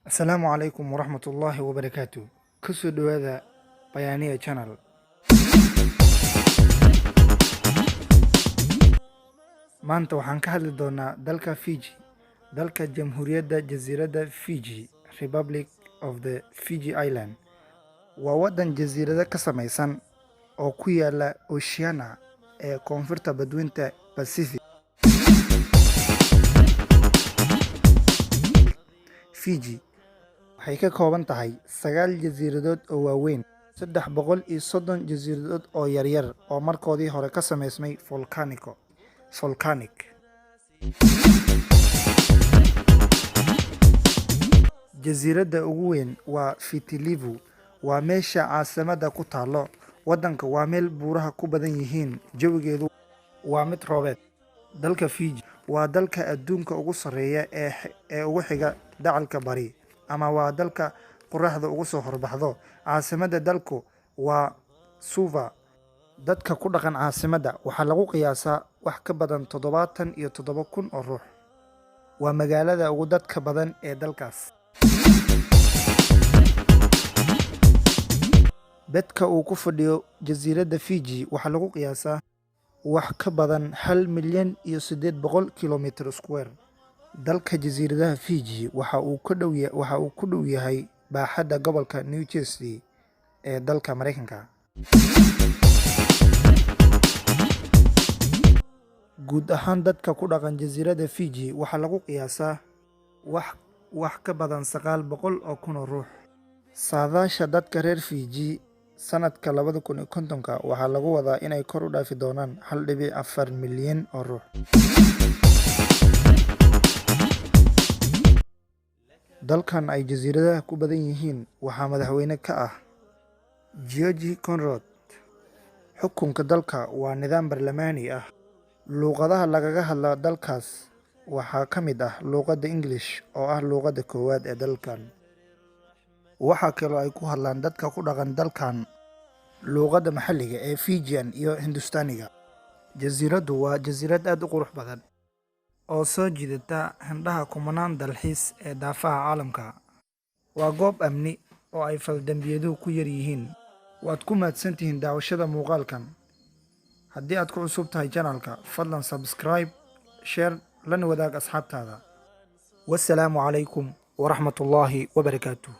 Asalaamu calaykum waraxmatullaahi wabarakaatu. Ku soo dhawaada Pioneer Channel. Maanta waxaan ka hadli doonaa dalka Fiji, dalka Jamhuuriyadda Jasiiradda Fiji, Republic of the Fiji Island. Waa waddan jasiirado ka samaysan oo ku yaala Oceania ee koonfurta badweynta Pacific. Fiji waxay ka kooban tahay 9 jasiiradood oo waaweyn, 330 jasiiradood oo yaryar oo markoodii hore ka samaysmay volcanic. Jasiiradda ugu weyn waa Viti Levu, waa meesha caasimadda ku taalo. Waddanka waa meel buuraha ku badan yihiin, jawigeedu waa mid roobeed. Dalka Fiji waa dalka adduunka ugu sarreeya ee ugu xiga dacalka bari, ama waa dalka qorraxda uga soo horbaxdo. Caasimadda dalku waa Suva. Dadka ku dhaqan caasimadda waxaa lagu qiyaasaa wax ka badan 77,000 oo ruux. Waa magaalada ugu dadka badan ee dalkaas. Bedka uu ku fadhiyo jasiiradda Fiji waxaa lagu qiyaasaa wax ka badan 1,800,000 kiiloomitir square. Dalka jasiiradaha Fiji waxa uu ku dhow yahay baaxadda gobolka New Jersey ee dalka Mareykanka. Guud ahaan dadka ku dhaqan jasiiradda Fiji waxaa lagu qiyaasaa wax ka badan 900,000 oo ruux. Saadaasha dadka reer Fiji sanadka 2050 waxaa lagu wadaa inay kor u dhaafi doonaan 1.4 milyan oo ruux. Dalkan ay jasiiradaha ku badan yihiin waxaa madaxweyne ka ah George Conrad. Xukunka dalka waa nidaam baarlamaani ah. Luqadaha lagaga hadlo dalkaas waxaa ka mid ah luqadda English oo ah luqadda koowaad ee dalkan. Waxa kale oo ay ku hadlaan dadka ku dhaqan dalkan luqadda maxalliga ee Fijian iyo Hindustaaniga. Jasiiraddu waa jasiirad aad u qurux badan oo soo jiidata indhaha kumanaan dalxiis ee daafaha caalamka. Waa goob amni oo ay fal-dambiyadu ku yar yihiin. Waad ku mahadsantihiin daawashada muuqaalkan. Haddii aad ku cusub tahay channelka, fadlan subscribe, share, lana wadaag asxaabtaada. Wassalaamu calaykum waraxmatullaahi wabarakaatuh.